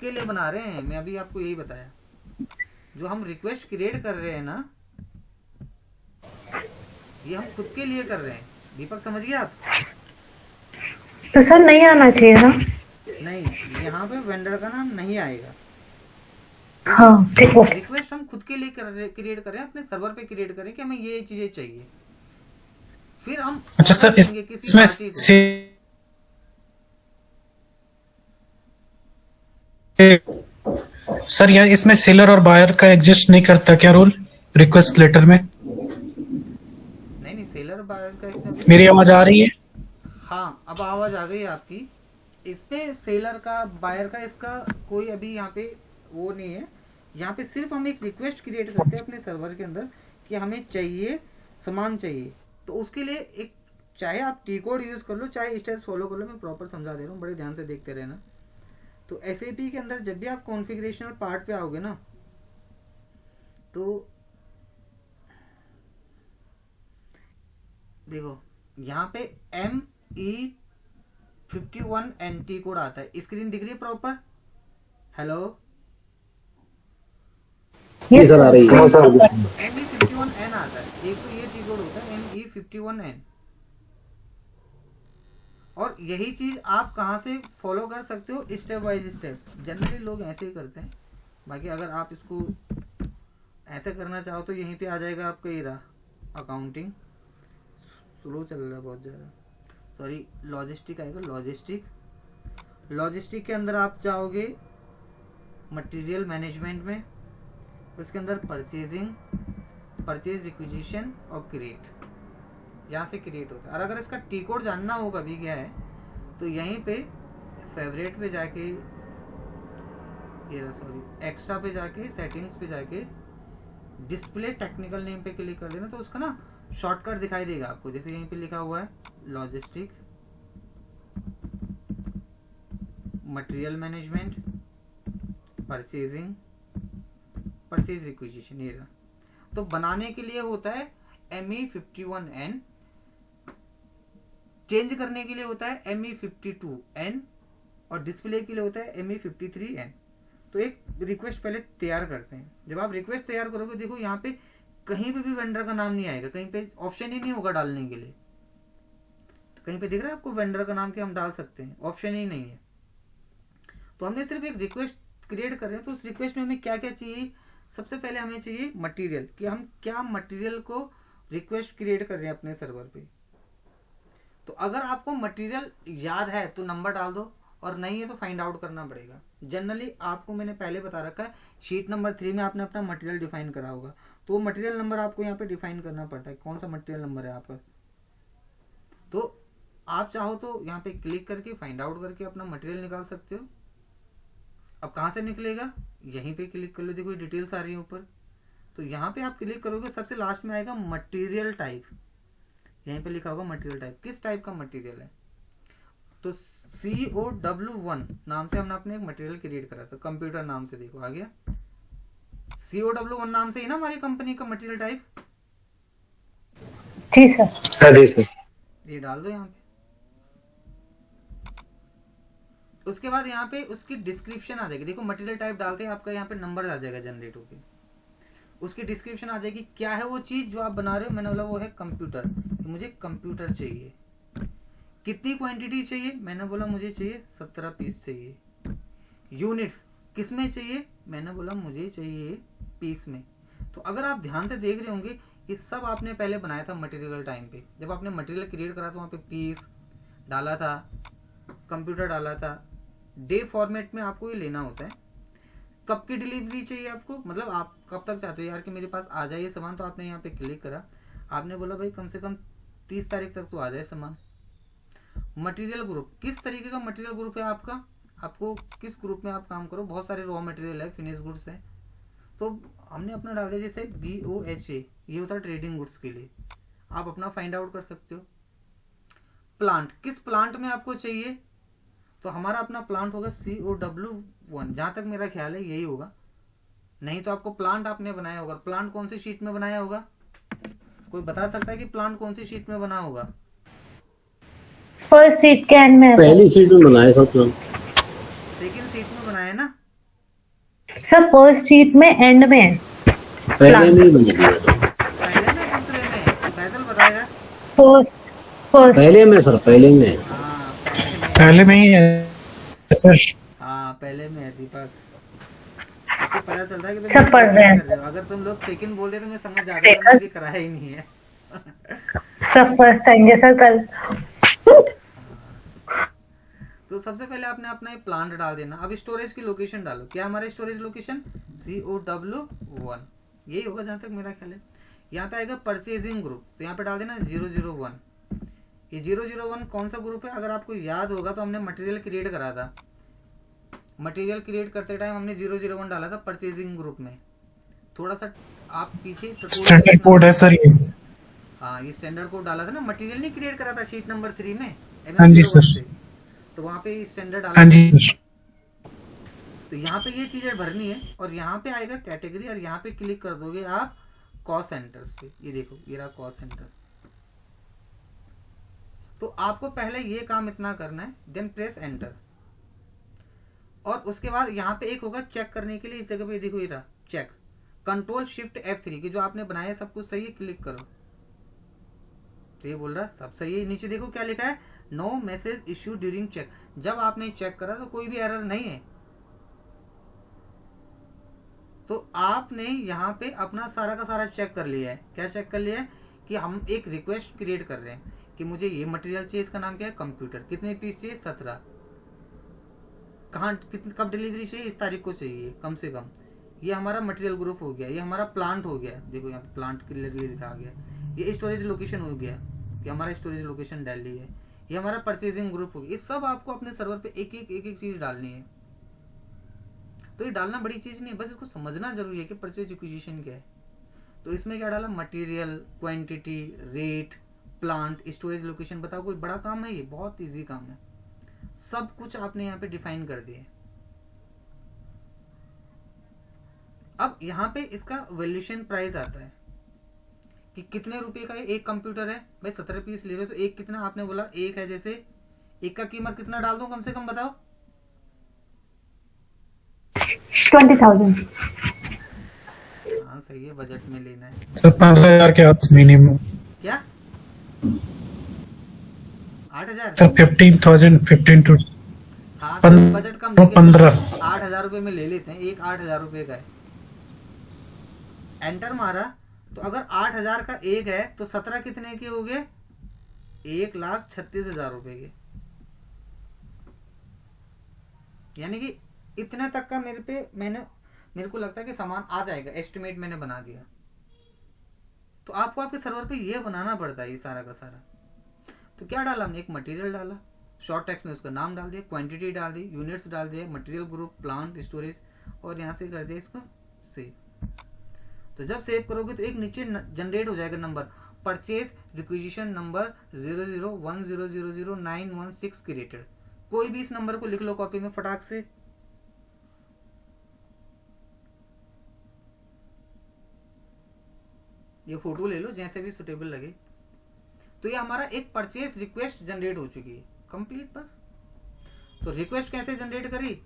के लिए बना रहे हैं, मैं अभी आपको यही बताया। जो हम रिक्वेस्ट क्रिएट कर रहे हैं ना, ये हम खुद के लिए कर रहे हैं। दीपक समझ गए आप? तो सर नहीं आना चाहिए ना? नहीं, यहाँ पे वेंडर का नाम नहीं आएगा, हाँ ठीक है। क्योंकि रिक्वेस्ट हम खुद के लिए क्रिएट करें, अपने सर्वर पे क्रिएट करें कि हमें ये चीजें चाहिए। फिर हम अच्छा ऑर्डर सर, देंगे किसी इसमें पार्टी को। सर यह इसमें सेलर और बायर का एग्जिस्ट नहीं करता क्या रोल रिक्वेस्ट लेटर में? नहीं नहीं, सेलर बायर का इसमें कुछ मेरी रोल आवाज नहीं आ है। रही है? हाँ, अब आवाज आ गई आपकी। इसमें सेलर का बायर का इसका कोई अभी यहाँ पे वो नहीं है। यहाँ पे सिर्फ हम एक रिक्वेस्ट क्रिएट करते हैं अपने सर्वर के अंदर कि हमें चाहिए, सामान चाहिए। तो उसके लिए एक, चाहे आप टी कोड यूज कर लो, चाहे स्टेप्स फॉलो कर लो, मैं प्रॉपर समझा दे रहा हूँ, बड़े ध्यान से देखते रहना। तो एसएपी के अंदर जब भी आप कॉन्फ़िगरेशन पार्ट पे आओगे ना, तो देखो यहाँ पे ME51NT कोड आता है। स्क्रीन दिख रही है प्रॉपर? हेलो, ये सर आ रही है। ME51N आता है। एक तो ये टी कोड होता है ME51N। और यही चीज आप कहाँ से फॉलो कर सकते हो? Step wise steps. जनरली लोग ऐसे ही करते हैं, बाकी अगर आप इसको ऐसे करना चाहो तो यहीं पे आ जाएगा आपका ये रहा अकाउंटिंग। स्लो चल रहा है बहुत ज़्यादा, सॉरी। लॉजिस्टिक आएगा, लॉजिस्टिक के अंदर आप चाहोगे मटेरियल मैनेजमेंट में, उसके अंदर परचेजिंग, परचेज रिक्विजिशन और क्रिएट, यहाँ से क्रिएट होता है। और अगर इसका टी कोड जानना हो कभी क्या है, तो यहीं पे फेवरेट पे जाके, ये सॉरी, एक्स्ट्रा पे जाके, सेटिंग्स पे जाके डिस्प्ले टेक्निकल नेम पे क्लिक कर देना, तो उसका ना शॉर्टकट दिखाई देगा आपको। जैसे यहीं पे लिखा हुआ है logistic, material management, purchasing, purchase requisition, ये रहा। तो बनाने के लिए होता है ME51N, चेंज करने के लिए होता है ME52N, और डिस्प्ले के लिए होता है ME53N। तो एक रिक्वेस्ट पहले तैयार करते हैं। जब आप रिक्वेस्ट तैयार करोगे, देखो यहाँ पे कहीं पे भी वेंडर का नाम नहीं आएगा, कहीं पे ऑप्शन ही नहीं होगा डालने के लिए। तो कहीं पे दिख रहा है आपको वेंडर का नाम कि हम डाल सकते हैं? ऑप्शन ही नहीं है। तो हमने सिर्फ एक रिक्वेस्ट क्रिएट कर रहे हैं, तो उस रिक्वेस्ट में हमें क्या क्या चाहिए? सबसे पहले हमें चाहिए मटेरियल, कि हम क्या मटेरियल को रिक्वेस्ट क्रिएट कर रहे हैं अपने सर्वर पे। तो अगर आपको मटेरियल याद है तो नंबर डाल दो, और नहीं है तो फाइंड आउट करना पड़ेगा। जनरली आपको मैंने पहले बता रखा है, शीट नंबर 3 में आपने अपना मटेरियल डिफाइन करा होगा, तो वो मटेरियल नंबर आपको यहाँ पे डिफाइन करना पड़ता है, कौन सा मटेरियल नंबर है आपका। तो आप चाहो तो यहाँ पे क्लिक करके फाइंड आउट करके अपना मटेरियल निकाल सकते हो। अब कहाँ से निकलेगा? यहीं पे क्लिक कर लो, देखो डिटेल्स आ रही है ऊपर। तो यहाँ पे आप क्लिक करोगे, सबसे लास्ट में आएगा मटेरियल टाइप। यहीं पे लिखा होगा मटेरियल टाइप, किस टाइप का मटेरियल है। तो COW1 नाम से हमने अपने एक मटेरियल क्रिएट करा था, कंप्यूटर नाम से। देखो आ गया, COW1 नाम से ही ना हमारी कंपनी का मटेरियल टाइप। जी सर। ये डाल दो यहाँ पे। उसके बाद यहाँ पे उसकी डिस्क्रिप्शन आ जाएगी। देखो मटेरियल टाइप डालते हैं, आपका यहाँ पे नंबर आ जाएगा जनरेट होके। उसकी डिस्क्रिप्शन आ जाएगी, क्या है वो चीज जो आप बना रहे हो। मैंने बोला वो है कंप्यूटर, तो मुझे कंप्यूटर चाहिए। कितनी क्वांटिटी चाहिए? मैंने बोला मुझे चाहिए 17 पीस चाहिए। यूनिट्स किस में चाहिए? मैंने बोला मुझे चाहिए पीस में। तो अगर आप ध्यान से देख रहे होंगे, ये सब आपने पहले बनाया था मटेरियल टाइम पे। जब आपने मटेरियल क्रिएट करा था, वहाँ पे पीस डाला था, कंप्यूटर डाला था। डे फॉर्मेट में आपको ये लेना होता है। कब की डिलीवरी चाहिए आपको, मतलब आप कब तक चाहते हो यार कि मेरे पास आ जाए ये सामान। तो आपने यहाँ पे क्लिक करा, आपने बोला भाई कम से कम 30 तारीख तक तो आ जाए सामान। मटेरियल ग्रुप, किस तरीके का मटेरियल ग्रुप है आपका, आपको किस ग्रुप में आप काम करो। बहुत सारे रॉ मटेरियल है, फिनिश गुड्स है, तो हमने अपना डाला जैसे BOHA, ये होता है ट्रेडिंग गुड्स के लिए। आप अपना फाइंड आउट कर सकते हो। प्लांट, किस प्लांट में आपको चाहिए, तो हमारा अपना प्लांट होगा COW1, जहां तक मेरा ख्याल है यही होगा। नहीं तो आपको प्लांट आपने बनाया होगा। प्लांट कौन सी शीट में बनाया होगा? कोई बता सकता है कि प्लांट कौन सी शीट में बना होगा? फर्स्ट सीट के एंड में, पहली सीट में बनाया सब प्लान। सेकंड सीट में बनाया ना। सर फर्स्ट शीट में एंड में है पहले में ही बना दिया पहले में दूसरे में फैसल बताएगा। फर्स्ट फर्स्ट पहले में सर, पहले में। हाँ पहले में। पहले में ही है सर। हाँ पहले में है दीपक। इससे पता चलता है कि तुम सब पढ़ रहे हैं। कर हो। अगर तुम लोग सेकंड बोल दे तो मैं समझ जाता था, मैंने कराया ही नहीं है। सर फर्स्ट आएंगे सर कल। तो सबसे पहले आपने अपना ये प्लांट डाल देना। अब स्टोरेज की लोकेशन डालो। क्या हमारा स्टोरेज लोकेशन COW1 यही होगा जहां तक मेरा ख्याल है। यहाँ पे आएगा परचेजिंग ग्रुप, तो यहाँ पे डाल देना 001। ये 001 कौन सा ग्रुप है? अगर आपको याद होगा तो हमने मटेरियल क्रिएट करा था। मटेरियल क्रिएट करते टाइम हमने 001 डाला था परचेजिंग ग्रुप में। थोड़ा सा आप पीछे स्टैंडर्ड कोड है सर ये। हाँ ये स्टैंडर्ड कोड डाला था ना, मटेरियल नहीं क्रिएट करा था शीट नंबर 3 में हाँ जी MM01 सर। से, तो वहाँ पे स्टैंडर्ड डाला हाँ था। जी सर। तो यहाँ पे ये चीजें भरनी है और यहाँ पे आएगा कैटेगरी और यहाँ पे क्लिक कर दोगे आप कॉस्ट सेंटर्स पे। ये देखो ये रहा कॉस्ट सेंटर। तो आपको पहले ये काम इतना करना है, देन प्रेस एंटर। और उसके बाद यहाँ पे एक होगा चेक करने के लिए, इस जगह पे देखो ये रहा चेक, कंट्रोल शिफ्ट F3 की जो आपने बनाया सब कुछ सही है, क्लिक करो। तो ये बोल रहा सब सही है। नीचे देखो क्या लिखा है, no message issue during check. जब आपने चेक करा तो कोई भी एरर नहीं है। तो आपने यहाँ पे अपना सारा का सारा चेक कर लिया है। क्या चेक कर लिया है? कि हम एक रिक्वेस्ट क्रिएट कर रहे हैं कि मुझे ये मटेरियल चाहिए, इसका नाम क्या है कंप्यूटर, कितने पीस चाहिए 17, कहाँ कब डिलीवरी चाहिए, इस तारीख को चाहिए कम से कम। ये हमारा मटेरियल ग्रुप हो गया, ये हमारा प्लांट हो गया। देखो यहाँ पे प्लांट क्लियरली लिखा आ गया। ये स्टोरेज लोकेशन हो गया कि हमारा स्टोरेज लोकेशन दिल्ली है। ये हमारा परचेजिंग ग्रुप हो गया। ये सब आपको अपने सर्वर पे एक एक चीज डालनी है। तो ये डालना बड़ी चीज नहीं है, बस इसको समझना जरूरी है कि परचेज एक्विजिशन क्या है। तो इसमें क्या डाला, material, quantity, rate, plant, storage location. बताओ कोई बड़ा काम है? ये बहुत इजी काम है। सब कुछ आपने यहाँ पे डिफाइन कर दिया। अब यहाँ पे इसका वैल्यूएशन प्राइस आता है कि कितने रुपए का एक कंप्यूटर है। भाई 17 पीस ले रहे हो तो एक कितना, आपने बोला एक है, जैसे एक का कीमत कितना डाल दो कम से कम बताओ। 20,000। हाँ सही है, बजट में लेना है। सर 15,000 के आस मिनिमम। क्या 8,000? सर 15,000 15 टू हाँ तो बजट कम, 15। 8,000 रुपए में ले लेते हैं। एक 8,000 रुपए का है। एंटर मारा तो अगर 8,000 का एक है तो 17 कितने के हो गए? 1,36,000 रुपए के। यानी कि इतने तक का मेरे को लगता है कि सामान आ जाएगा। एस्टिमेट मैंने बना दिया। तो आपको आपके सर्वर पे ये बनाना पड़ता है ये सारा का सारा। तो क्या डाला हमने, एक मटेरियल डाला, शॉर्ट टेक्स्ट में उसका नाम डाल दिया, क्वांटिटी डाल दी, यूनिट्स डाल दिया, मटेरियल ग्रुप, प्लांट, स्टोरेज, और यहाँ से कर दिया इसको सेव। तो जब सेव करोगे तो एक नीचे जनरेट हो जाएगा number, purchase requisition number 0010000916 created. कोई भी इस नंबर को लिख लो कॉपी में फटाक से। ये फोटो ले लो जैसे भी सुटेबल लगे। तो ये हमारा एक परचेज रिक्वेस्ट जनरेट हो चुकी है, कंप्लीट बस। तो रिक्वेस्ट कैसे जनरेट करी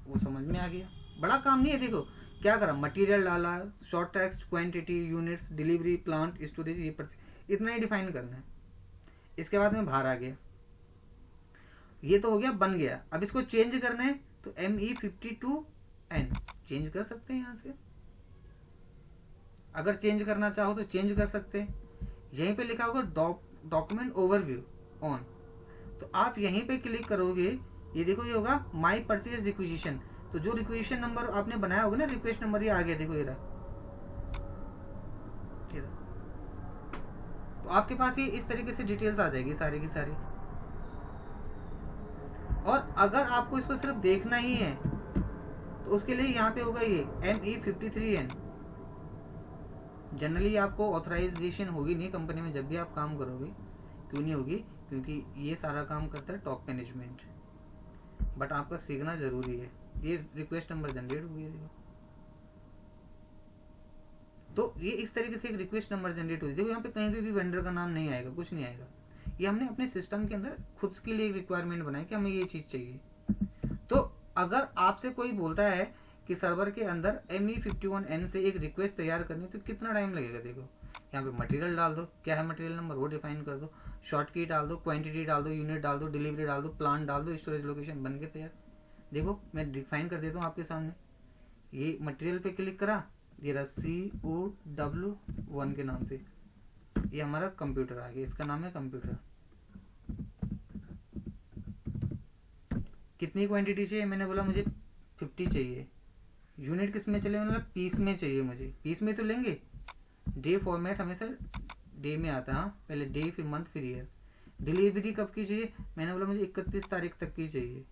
वो समझ में आ गया। बड़ा काम नहीं है। देखो क्या करा, मटेरियल डाला, short text, quantity, units, delivery, plant, storage, ये परचेज, इतना ही डिफाइन करना है। इसके बाद में बाहर आ गया। ये तो हो गया, बन गया। अब इसको चेंज करना है तो ME52N चेंज कर सकते हैं यहाँ से। अगर चेंज करना चाहो तो चेंज कर सकते हैं। यहीं पे लिखा होगा डॉक्यूमेंट ओवरव्यू ऑन, तो आप यहीं पे क्लिक करोगे। ये देखो ये होगा माई परचेज रिक्विजिशन। तो जो रिक्विजिशन नंबर आपने बनाया होगा ना, रिक्वेस्ट नंबर, ये आ गया। देखो ये रहा। तो आपके पास ये इस तरीके से डिटेल्स आ जाएगी सारी की सारी। और अगर आपको इसको सिर्फ देखना ही है तो उसके लिए यहाँ पे होगा ये ME53N। जनरली आपको ऑथराइजेशन होगी नहीं कंपनी में जब भी आप काम करोगे। क्यों नहीं होगी? क्योंकि ये सारा काम करता है टॉप मैनेजमेंट, बट आपका सीखना जरूरी है। ये रिक्वेस्ट नंबर जनरेट हुई है। देखो तो ये इस तरीके से एक रिक्वेस्ट नंबर जनरेट हुई। देखो यहाँ पे कहीं भी वेंडर का नाम नहीं आएगा, कुछ नहीं आएगा। ये हमने अपने सिस्टम के अंदर खुद के लिए एक रिक्वायरमेंट बनाई कि हमें ये चीज चाहिए। तो अगर आपसे कोई बोलता है कि सर्वर के अंदर ME51N से एक रिक्वेस्ट तैयार करनी है तो कितना टाइम लगेगा। देखो यहाँ पे मटेरियल डाल दो, क्या है मटेरियल नंबर वो डिफाइन कर दो, शॉर्ट की डाल दो, क्वांटिटी डाल दो, यूनिट डाल दो, डिलीवरी डाल दो, प्लान डाल दो, स्टोरेज लोकेशन बन के तैयार। देखो मैं डिफाइन कर देता हूँ आपके सामने। ये मटेरियल पे क्लिक करा, ये रहा COW1 के नाम से, ये हमारा कंप्यूटर आ गया, इसका नाम है कंप्यूटर। कितनी क्वांटिटी चाहिए, मैंने बोला मुझे 50 चाहिए। यूनिट किस में चले, मतलब पीस में चाहिए मुझे, पीस में तो लेंगे। डे फॉर्मेट हमेशा डे में आता है, हाँ पहले डे फिर मंथ फिर ईयर। डिलीवरी कब की चाहिए, मैंने बोला मुझे 31 तारीख तक की चाहिए।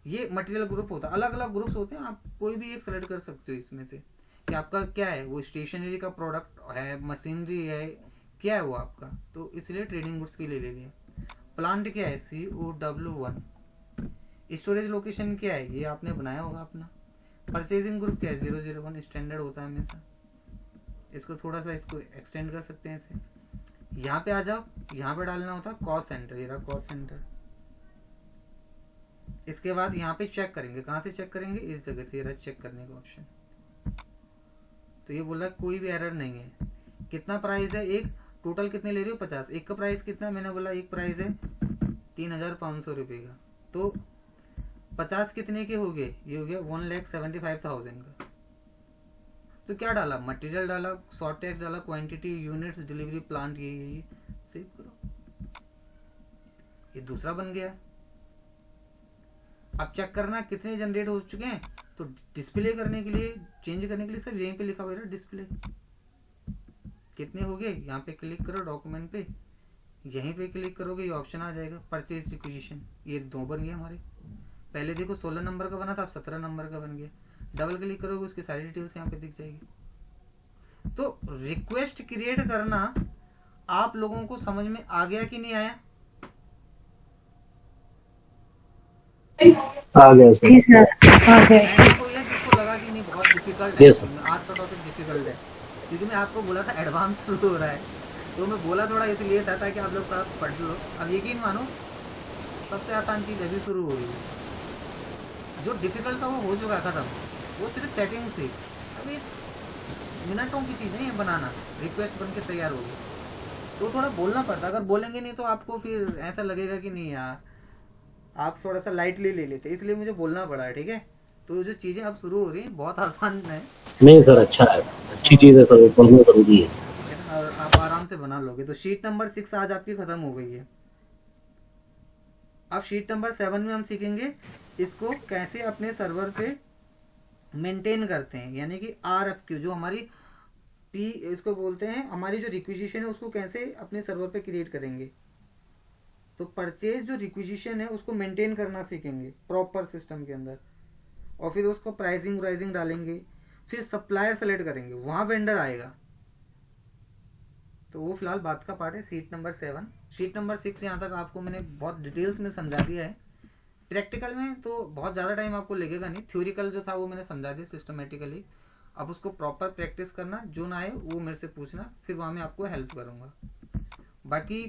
ये मटेरियल ग्रुप होता है, अलग अलग ग्रुप्स होते हैं, आप कोई भी एक सेलेक्ट कर सकते हो इसमें से कि आपका क्या है, वो स्टेशनरी का प्रोडक्ट है, मशीनरी है, क्या है वो आपका, तो इसलिए ट्रेडिंग गुड्स के लिए ले लिया। प्लांट क्या है, COW1। स्टोरेज लोकेशन क्या है, ये आपने बनाया होगा अपना। परचेजिंग ग्रुप क्या है, 001 स्टैंडर्ड होता है हमेशा। इसको थोड़ा सा इसको एक्सटेंड कर सकते हैं ऐसे। यहाँ पे आ जाओ, यहाँ पे डालना होता है कॉस्ट सेंटर, ये रहा कॉस्ट सेंटर। इसके बाद यहाँ पे चेक करेंगे, कहाँ से चेक करेंगे, इस जगह से, ये रहा चेक करने का ऑप्शन। तो ये बोला कोई भी एरर नहीं है। कितना प्राइस है, एक टोटल कितने ले रहे हो, 50। एक का प्राइस कितना, मैंने बोला एक प्राइस है 3500 रुपये का, तो 50 कितने के हो गए, ये हो गया 1,75,000 का। तो क्या डाला, मटेरियल डाला, शॉर्ट टैक्स डाला, क्वांटिटी, यूनिट्स, डिलीवरी, प्लांट, ये सेव करो, ये दूसरा बन गया। अब चेक करना कितने जनरेट हो चुके हैं, तो डिस्प्ले करने के लिए, चेंज करने के लिए सब यहीं पे लिखा हुआ है डिस्प्ले, कितने हो गए। यहाँ पे क्लिक करो डॉक्यूमेंट पे, यहीं पे क्लिक करोगे ये ऑप्शन आ जाएगा परचेज रिक्विजिशन, ये 2 बन गया हमारे। पहले देखो 16 नंबर का बना था, अब 17 नंबर का बन गया। डबल क्लिक करोगे उसकी सारी डिटेल्स यहाँ पे दिख जाएगी। तो रिक्वेस्ट क्रिएट करना आप लोगों को समझ में आ गया कि नहीं आया? आ गया सर। जी सर, आ गए। देखो ये जिसको लगा कि नहीं बहुत डिफिकल्ट है, Yes, sir. आज का टॉपिक डिफिकल्ट है, क्योंकि मैं आपको बोला था एडवांस शुरू हो रहा है, तो मैं बोला थोड़ा इसलिए था ताकि आप लोग थोड़ा पढ़ लो। अब यकीन मानो सबसे आसान चीज़ अभी शुरू हो रही है। जो डिफिकल्ट था वो हो चुका है खत्म, वो सिर्फ सेटिंग्स थी। अभी मिनटों की चीज़ है ये बनाना, रिक्वेस्ट बन के तैयार होगी। तो थोड़ा बोलना पड़ता, अगर बोलेंगे नहीं तो आपको फिर ऐसा लगेगा कि नहीं यार, आप थोड़ा सा लाइटली ले लेते, इसलिए मुझे बोलना पड़ा है, ठीक है। तो जो चीज़ें अब शुरू हो रही हैं बहुत आसान है, नहीं सर, अच्छा है, अच्छी चीज है सर, पढ़ना जरूरी है। और आप आराम से बना लोगे। तो शीट नंबर 6 आज आपकी खत्म हो गई है। अब शीट नंबर 7 में हम सीखेंगे इसको कैसे अपने सर्वर पे मेंटेन करते हैं, यानी कि RFQ जो हमारी इसको बोलते हैं, हमारी जो रिक्विजिशन है उसको कैसे अपने सर्वर पे क्रिएट करेंगे। तो परचेज जो रिक्विजिशन है उसको मेंटेन करना सीखेंगे प्रॉपर सिस्टम के अंदर, और फिर उसको प्राइसिंग डालेंगे, फिर सप्लायर सेलेक्ट करेंगे, वहां वेंडर आएगा। तो वो फिलहाल बात का पार्ट है शीट नंबर 7। शीट नंबर 6 यहाँ तक आपको मैंने बहुत डिटेल्स में समझा दिया है। प्रैक्टिकल में तो बहुत ज़्यादा टाइम आपको लगेगा नहीं, थ्योरिकल जो था वो मैंने समझा दिया सिस्टमेटिकली। अब उसको प्रॉपर प्रैक्टिस करना, जो ना आए वो मेरे से पूछना, फिर वहाँ मैं आपको हेल्प करूँगा। बाकी